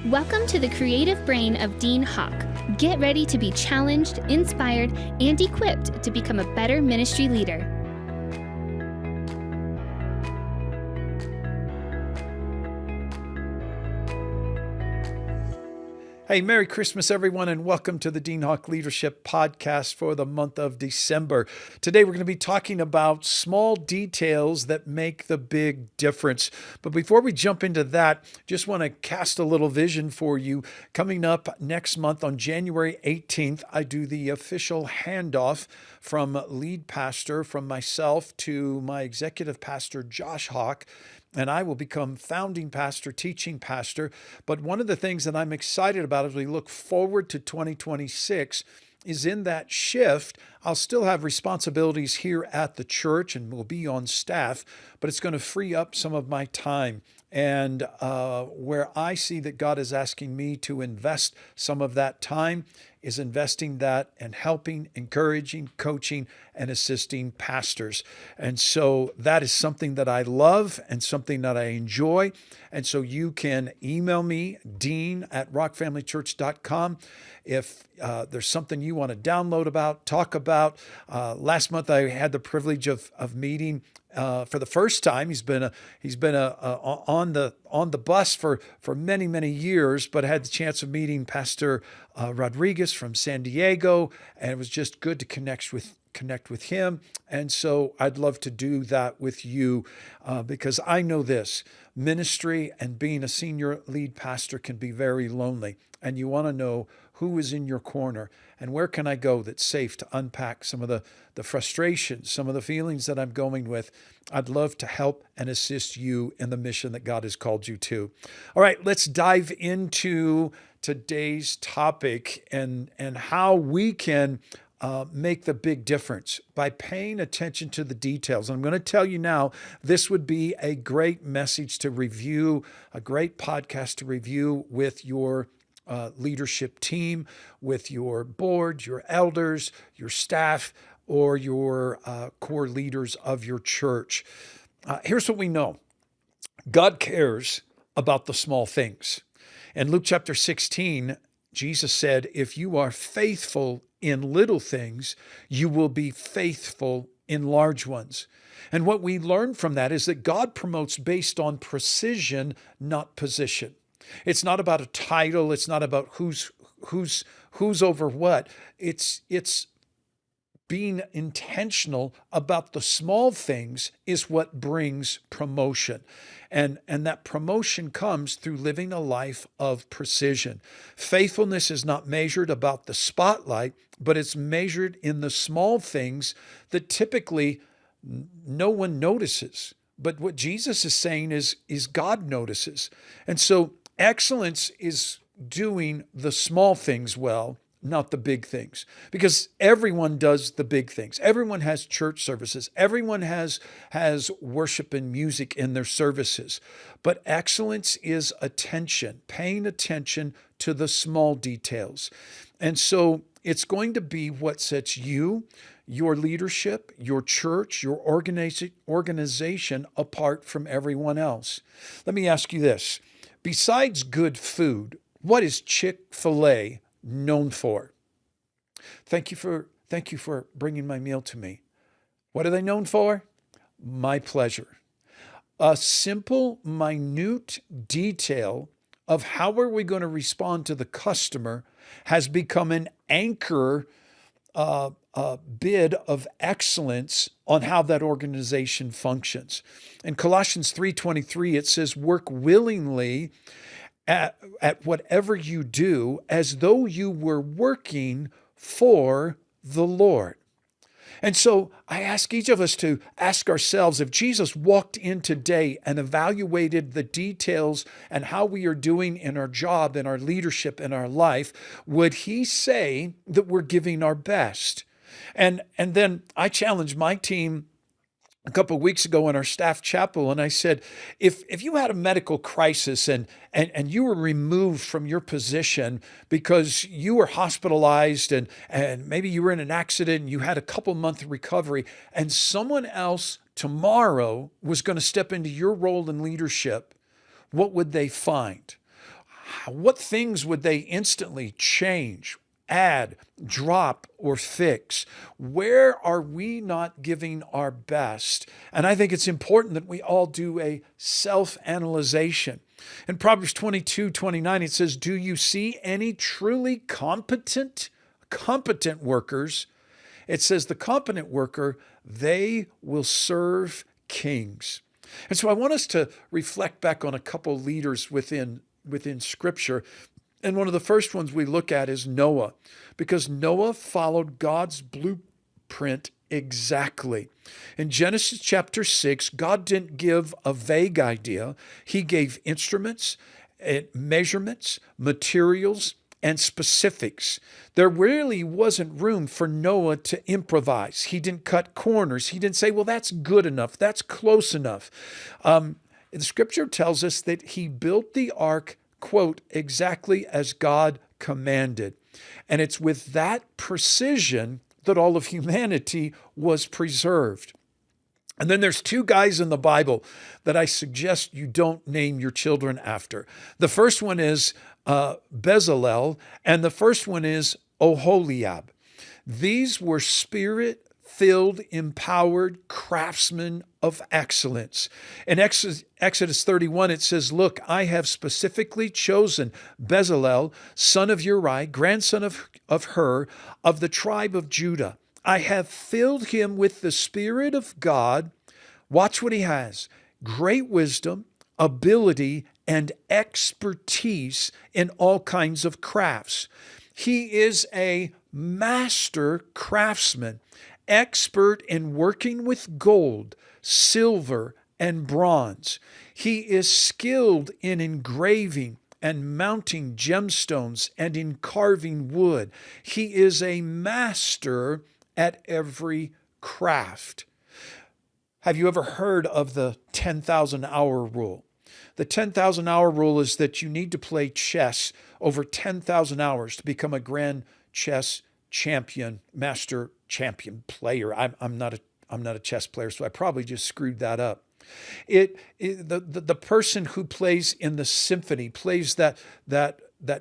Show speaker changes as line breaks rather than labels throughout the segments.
Welcome to the creative brain of Dean Hawk. Get ready to be challenged, inspired, and equipped to become a better ministry leader.
Hey, Merry Christmas, everyone, and welcome to the Dean Hawk Leadership Podcast for the month of December. Today, we're going to be talking about small details that make the big difference. But before we jump into that, just want to cast a little vision for you. Coming up next month on January 18th, I do the official handoff from lead pastor, from myself to my executive pastor, Josh Hawk. And I will become founding pastor, teaching pastor. But one of the things that I'm excited about as we look forward to 2026 is in that shift, I'll still have responsibilities here at the church and will be on staff, but it's going to free up some of my time. And where I see that God is asking me to invest some of that time is investing that and helping, encouraging, coaching, and assisting pastors. And so that is something that I love and something that I enjoy. And so you can email me, dean@rockfamilychurch.com. If there's something you want to download about, talk about. Last month I had the privilege of meeting for the first time. He's been on the bus for many years, but I had the chance of meeting Pastor Rodriguez from San Diego, and it was just good to connect with him. And so I'd love to do that with you because I know this ministry and being a senior lead pastor can be very lonely, and you want to know who is in your corner and where can I go that's safe to unpack some of the frustrations, some of the feelings that I'm going with. I'd love to help and assist you in the mission that God has called you to. All right, let's dive into today's topic and how we can make the big difference by paying attention to the details. I'm going to tell you now, this would be a great message to review, a great podcast to review with your leadership team, with your board, your elders, your staff, or your core leaders of your church. Here's what we know. God cares about the small things. In Luke chapter 16, Jesus said, if you are faithful in little things, you will be faithful in large ones. And what we learn from that is that God promotes based on precision, not position. It's not about a title. It's not about who's over what. It's being intentional about the small things is what brings promotion. And that promotion comes through living a life of precision. Faithfulness is not measured about the spotlight, but it's measured in the small things that typically no one notices. But what Jesus is saying is God notices. And so excellence is doing the small things well, not the big things, because everyone does the big things. Everyone has church services. Everyone has worship and music in their services. But excellence is attention, paying attention to the small details. And so it's going to be what sets you, your leadership, your church, your organization apart from everyone else. Let me ask you this. Besides good food, what is Chick-fil-A known for? Thank you for bringing my meal to me. What are they known for? My pleasure. A simple, minute detail of how are we going to respond to the customer has become an anchor bid of excellence on how that organization functions. In Colossians 3:23, it says, work willingly at whatever you do as though you were working for the Lord. And so I ask each of us to ask ourselves, if Jesus walked in today and evaluated the details and how we are doing in our job, in our leadership, in our life, would he say that we're giving our best? And then I challenged my team a couple of weeks ago in our staff chapel, and I said, if you had a medical crisis and you were removed from your position because you were hospitalized and maybe you were in an accident and you had a couple month recovery, and someone else tomorrow was going to step into your role in leadership, what would they find? what things would they instantly change, add, drop, or fix? Where are we not giving our best? And I think it's important that we all do a self-analyzation. In Proverbs 22:29, it says, "Do you see any truly competent workers?" It says, "The competent worker, they will serve kings." And so I want us to reflect back on a couple leaders within Scripture. And one of the first ones we look at is Noah, because Noah followed God's blueprint exactly. In Genesis chapter 6, God didn't give a vague idea. He gave instruments, measurements, materials, and specifics. There really wasn't room for Noah to improvise. He didn't cut corners. He didn't say, well, that's good enough. That's close enough. The scripture tells us that he built the ark, quote, exactly as God commanded. And it's with that precision that all of humanity was preserved. And then there's two guys in the Bible that I suggest you don't name your children after. The first one is Bezalel, and the first one is Oholiab. These were spirit-filled, empowered craftsmen of excellence. In Exodus 31, it says, "Look, I have specifically chosen Bezalel, son of Uri, grandson of Hur, of the tribe of Judah. I have filled him with the Spirit of God." Watch what he has: great wisdom, ability, and expertise in all kinds of crafts. He is a master craftsman, expert in working with gold, silver, and bronze. He is skilled in engraving and mounting gemstones and in carving wood. He is a master at every craft. Have you ever heard of the 10,000 hour rule? The 10,000 hour rule is that you need to play chess over 10,000 hours to become a grand chess champion, master champion player. I'm not a chess player, so I probably just screwed that up. The person who plays in the symphony, plays that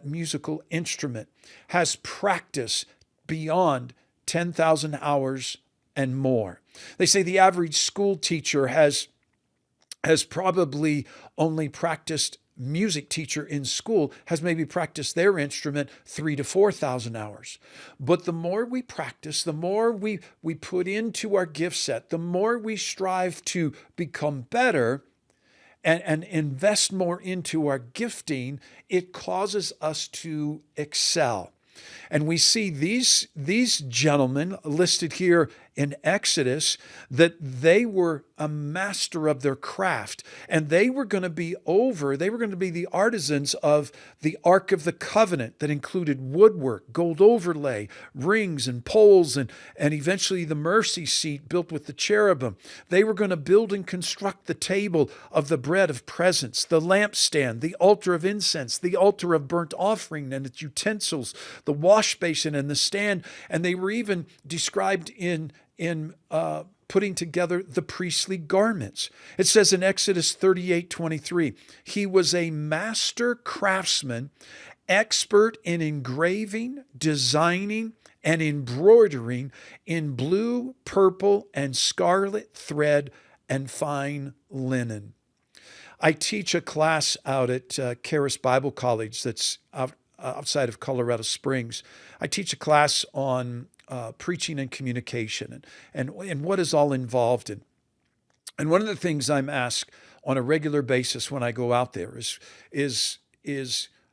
musical instrument, has practice beyond 10,000 hours and more. They say the average school teacher has probably only practiced, music teacher in school has maybe practiced their instrument 3,000 to 4,000 hours. But the more we practice, the more we put into our gift set, the more we strive to become better and invest more into our gifting, it causes us to excel. And we see these gentlemen listed here in Exodus, that they were a master of their craft, and they were going to be the artisans of the Ark of the Covenant that included woodwork, gold overlay, rings and poles, and eventually the mercy seat built with the cherubim. They were going to build and construct the table of the bread of presence, the lampstand, the altar of incense, the altar of burnt offering and its utensils, the wash basin and the stand, and they were even described in putting together the priestly garments. It says in Exodus 38:23, he was a master craftsman, expert in engraving, designing, and embroidering in blue, purple, and scarlet thread and fine linen. I teach a class out at Charis Bible College that's outside of Colorado Springs. I teach a class on preaching and communication and what is all involved in. And one of the things I'm asked on a regular basis when I go out there is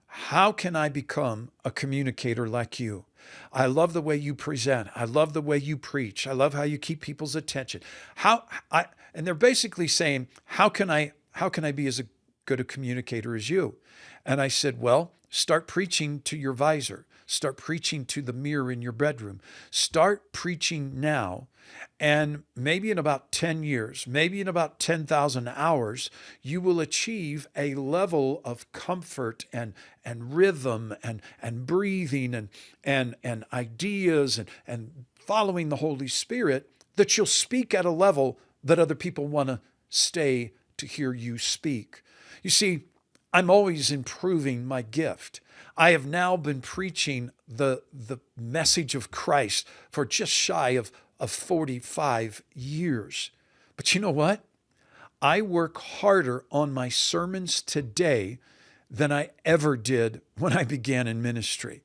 how can I become a communicator like you? I love the way you present. I love the way you preach. I love how you keep people's attention. And they're basically saying, how can I be as good a communicator as you? And I said, well, start preaching to your visor. Start preaching to the mirror in your bedroom. Start preaching now. And maybe in about 10 years, maybe in about 10,000 hours, you will achieve a level of comfort and rhythm and breathing and ideas and following the Holy Spirit that you'll speak at a level that other people want to stay to hear you speak. You see, I'm always improving my gift. I have now been preaching the message of Christ for just shy of 45 years. But you know what? I work harder on my sermons today than I ever did when I began in ministry.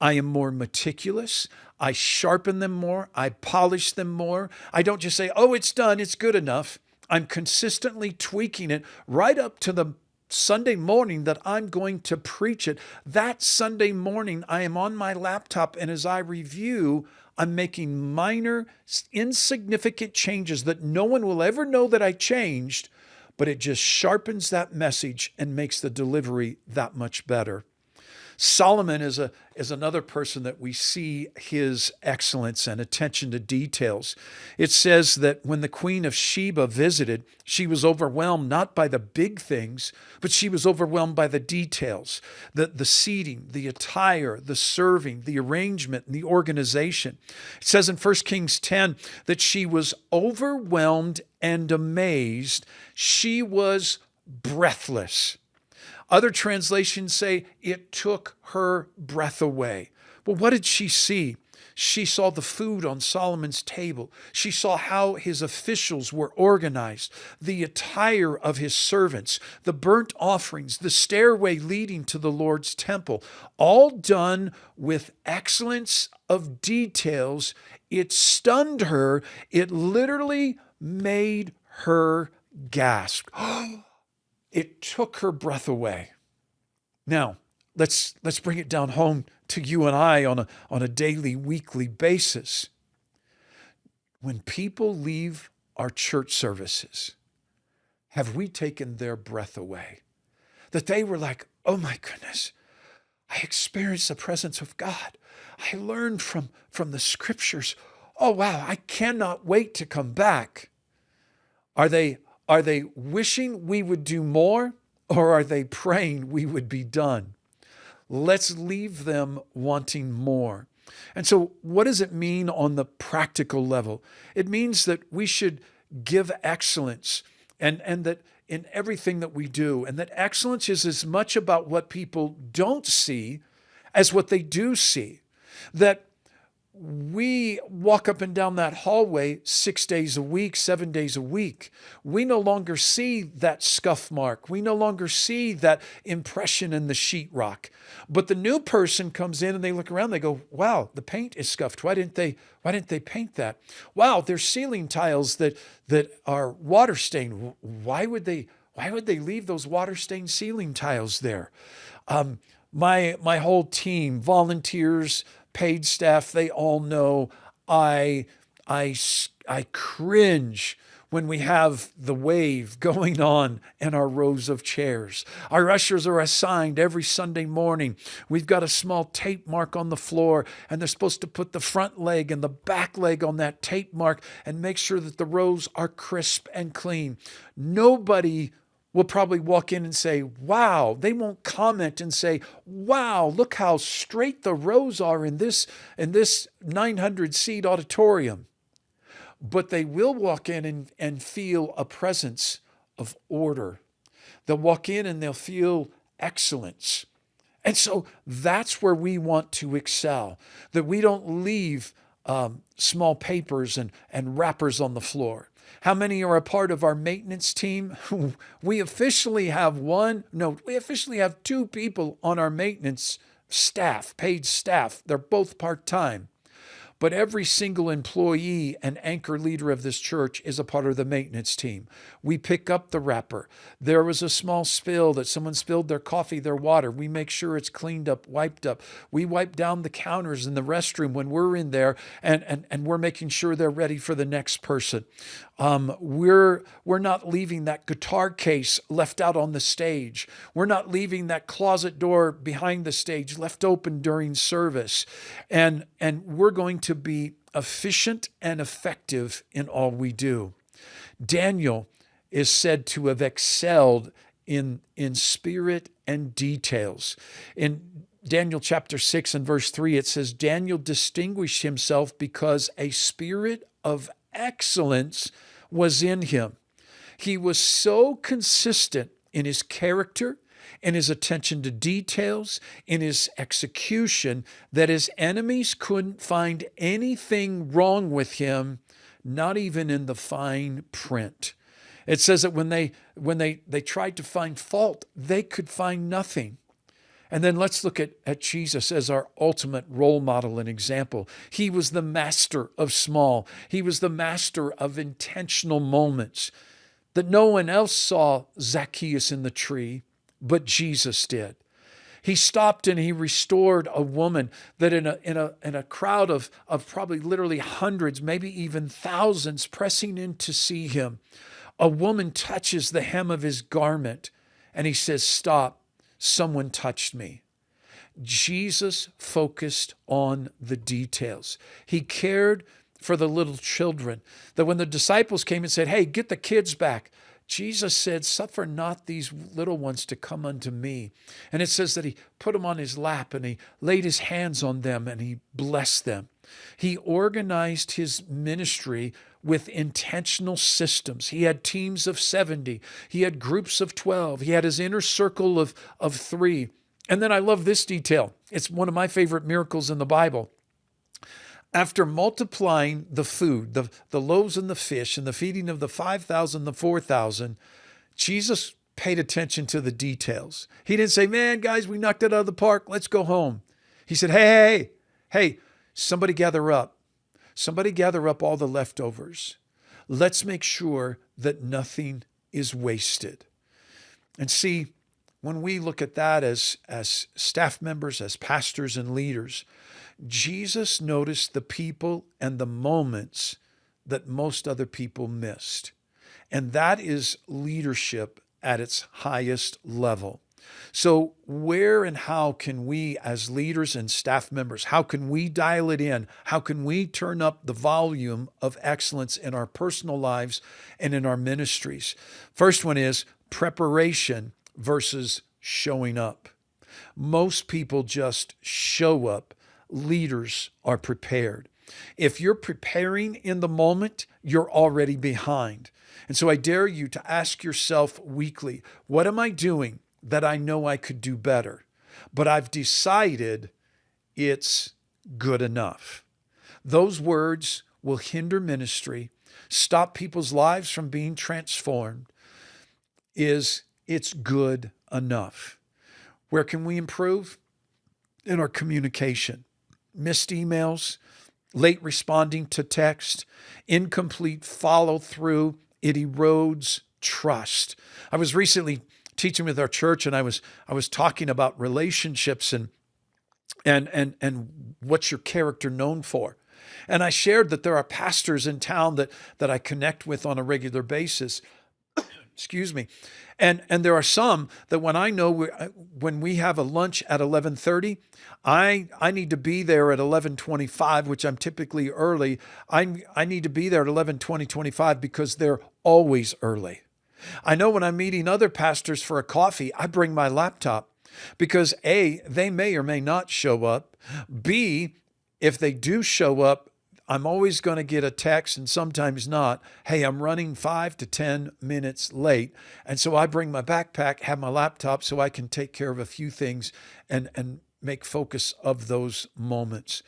I am more meticulous. I sharpen them more. I polish them more. I don't just say, oh, it's done, it's good enough. I'm consistently tweaking it right up to the Sunday morning that I'm going to preach it. That Sunday morning, I am on my laptop, and as I review, I'm making minor, insignificant changes that no one will ever know that I changed, but it just sharpens that message and makes the delivery that much better. Solomon is another person that we see his excellence and attention to details. It says that when the Queen of Sheba visited, she was overwhelmed not by the big things, but she was overwhelmed by the details, the seating, the attire, the serving, the arrangement, and the organization. It says in 1 Kings 10 that she was overwhelmed and amazed. She was breathless. Other translations say it took her breath away. Well, what did she see? She saw the food on Solomon's table. She saw how his officials were organized, the attire of his servants, the burnt offerings, the stairway leading to the Lord's temple, all done with excellence of details. It stunned her. It literally made her gasp. It took her breath away. Now, let's bring it down home to you and I on a daily, weekly basis. When people leave our church services, have we taken their breath away? That they were like, oh my goodness, I experienced the presence of God. I learned from the scriptures. Oh wow, I cannot wait to come back. Are they wishing we would do more, or are they praying we would be done? Let's leave them wanting more. And so what does it mean on the practical level? It means that we should give excellence and that in everything that we do, and that excellence is as much about what people don't see as what they do see. That we walk up and down that hallway 6 days a week, 7 days a week. We no longer see that scuff mark. We no longer see that impression in the sheetrock. But the new person comes in and they look around, they go, wow, the paint is scuffed. Why didn't they paint that? Wow, there's ceiling tiles that are water stained. Why would they leave those water stained ceiling tiles there? My whole team, volunteers, paid staff, they all know I cringe when we have the wave going on in our rows of chairs. Our ushers are assigned every Sunday morning. We've got a small tape mark on the floor, and they're supposed to put the front leg and the back leg on that tape mark and make sure that the rows are crisp and clean. Nobody will probably walk in and say, wow. They won't comment and say, wow, look how straight the rows are in this 900-seat auditorium. But they will walk in and feel a presence of order. They'll walk in and they'll feel excellence. And so that's where we want to excel, that we don't leave small papers and wrappers on the floor. How many are a part of our maintenance team? We officially have two people on our maintenance staff, paid staff. They're both part-time. But every single employee and anchor leader of this church is a part of the maintenance team. We pick up the wrapper. There was a small spill that someone spilled their coffee, their water. We make sure it's cleaned up, wiped up. We wipe down the counters in the restroom when we're in there, and we're making sure they're ready for the next person. We're not leaving that guitar case left out on the stage. We're not leaving that closet door behind the stage left open during service. And we're going to be efficient and effective in all we do. Daniel is said to have excelled in spirit and details. In Daniel chapter 6 and verse 3, it says, Daniel distinguished himself because a spirit of excellence was in him. He was so consistent in his character, in his attention to details, in his execution, that his enemies couldn't find anything wrong with him, not even in the fine print. It says that when they tried to find fault, they could find nothing. And then let's look at Jesus as our ultimate role model and example. He was the master of small. He was the master of intentional moments that no one else saw Zacchaeus in the tree, but Jesus did. He stopped and he restored a woman that in a crowd of probably literally hundreds, maybe even thousands pressing in to see him, a woman touches the hem of his garment and he says, "Stop. Someone touched me." Jesus focused on the details. He cared for the little children. That when the disciples came and said, "Hey, get the kids back," Jesus said, "Suffer not these little ones to come unto me." And it says that he put them on his lap and he laid his hands on them and he blessed them. He organized his ministry with intentional systems. He had teams of 70. He had groups of 12. He had his inner circle of 3. And then I love this detail. It's one of my favorite miracles in the Bible. After multiplying the food, the loaves and the fish, and the feeding of the 5,000, the 4,000, Jesus paid attention to the details. He didn't say, "Man, guys, we knocked it out of the park. Let's go home." He said, hey, somebody gather up. Somebody gather up all the leftovers. Let's make sure that nothing is wasted. And see, when we look at that as staff members, as pastors and leaders, Jesus noticed the people and the moments that most other people missed. And that is leadership at its highest level. So where and how can we as leaders and staff members, how can we dial it in? How can we turn up the volume of excellence in our personal lives and in our ministries? First one is preparation versus showing up. Most people just show up. Leaders are prepared. If you're preparing in the moment, you're already behind. And so I dare you to ask yourself weekly, what am I doing that I know I could do better, but I've decided it's good enough? Those words will hinder ministry, stop people's lives from being transformed. It's good enough. Where can we improve? In our communication. Missed emails, late responding to text, incomplete follow through, it erodes trust. I was recently teaching with our church and I was talking about relationships and what's your character known for. And I shared that there are pastors in town that I connect with on a regular basis. Excuse me. And there are some that when we have a lunch at 11:30, I need to be there at 11:25, which I'm typically early. I need to be there at 11:20, because they're always early. I know when I'm meeting other pastors for a coffee, I bring my laptop because A, they may or may not show up. B, if they do show up, I'm always going to get a text, and sometimes not, "Hey, I'm running 5 to 10 minutes late." And so I bring my backpack, have my laptop so I can take care of a few things and make focus of those moments.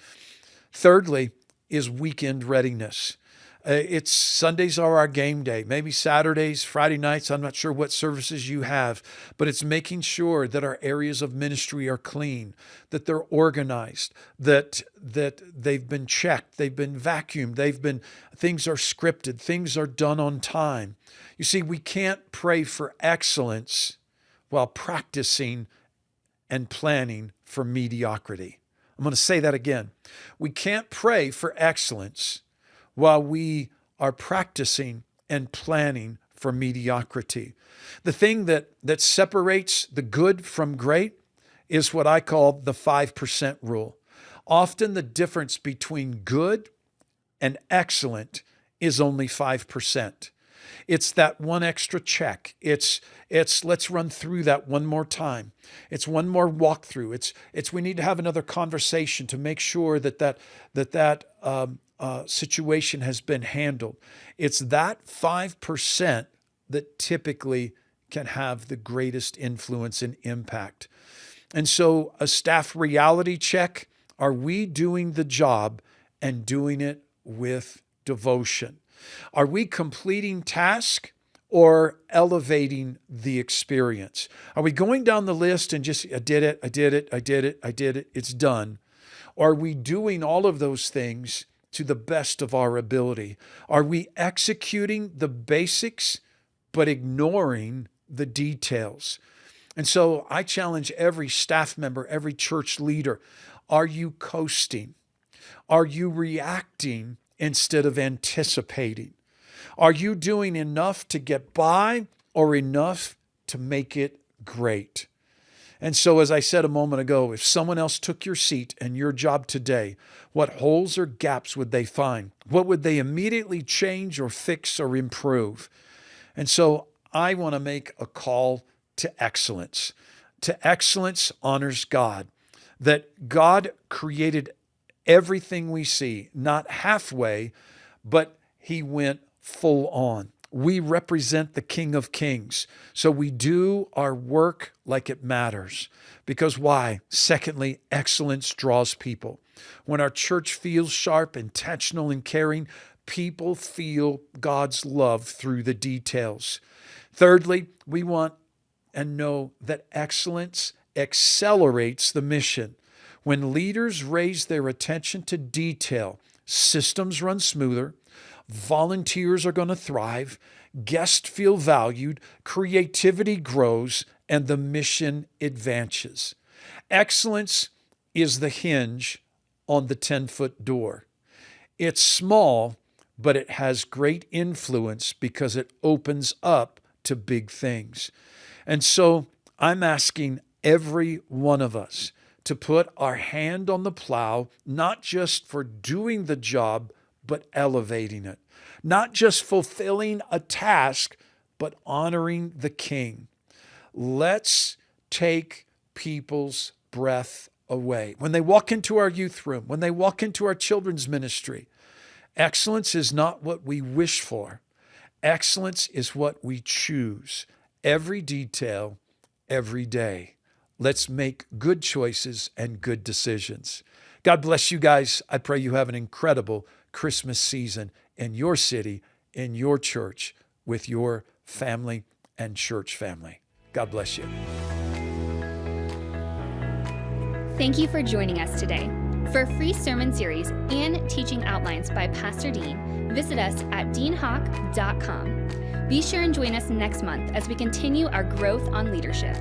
Thirdly is weekend readiness. It's Sundays are our game day, maybe Saturdays, Friday nights. I'm not sure what services you have, but it's making sure that our areas of ministry are clean, that they're organized, that they've been checked, they've been vacuumed, things are scripted, things are done on time. You see, we can't pray for excellence while practicing and planning for mediocrity. I'm going to say that again. We can't pray for excellence while we are practicing and planning for mediocrity. The thing that separates the good from great is what I call the 5% rule. Often the difference between good and excellent is only 5%. It's that one extra check. It's let's run through that one more time. It's one more walkthrough. It's we need to have another conversation to make sure that situation has been handled. It's that 5% that typically can have the greatest influence and impact. And so a staff reality check, are we doing the job and doing it with devotion? Are we completing tasks or elevating the experience? Are we going down the list and just, I did it, it's done? Or are we doing all of those things to the best of our ability? Are we executing the basics but ignoring the details? And so I challenge every staff member, every church leader, are you coasting? Are you reacting instead of anticipating? Are you doing enough to get by or enough to make it great? And so, as I said a moment ago, if someone else took your seat and your job today, what holes or gaps would they find? What would they immediately change or fix or improve? And so I want to make a call to excellence. To excellence honors God, that God created everything we see, not halfway, but He went full on. We represent the King of Kings. So we do our work like it matters. Because why? Secondly, excellence draws people. When our church feels sharp, intentional, and caring, people feel God's love through the details. Thirdly, we want and know that excellence accelerates the mission. When leaders raise their attention to detail, systems run smoother, volunteers are going to thrive, guests feel valued, creativity grows, and the mission advances. Excellence is the hinge on the 10-foot door. It's small, but it has great influence because it opens up to big things. And so I'm asking every one of us to put our hand on the plow, not just for doing the job, but elevating it. Not just fulfilling a task, but honoring the King. Let's take people's breath away. When they walk into our youth room, when they walk into our children's ministry, excellence is not what we wish for. Excellence is what we choose. Every detail, every day. Let's make good choices and good decisions. God bless you guys. I pray you have an incredible Christmas season in your city, in your church, with your family and church family. God bless you.
Thank you for joining us today. For a free sermon series and teaching outlines by Pastor Dean, visit us at deanhawk.com. Be sure and join us next month as we continue our growth on leadership.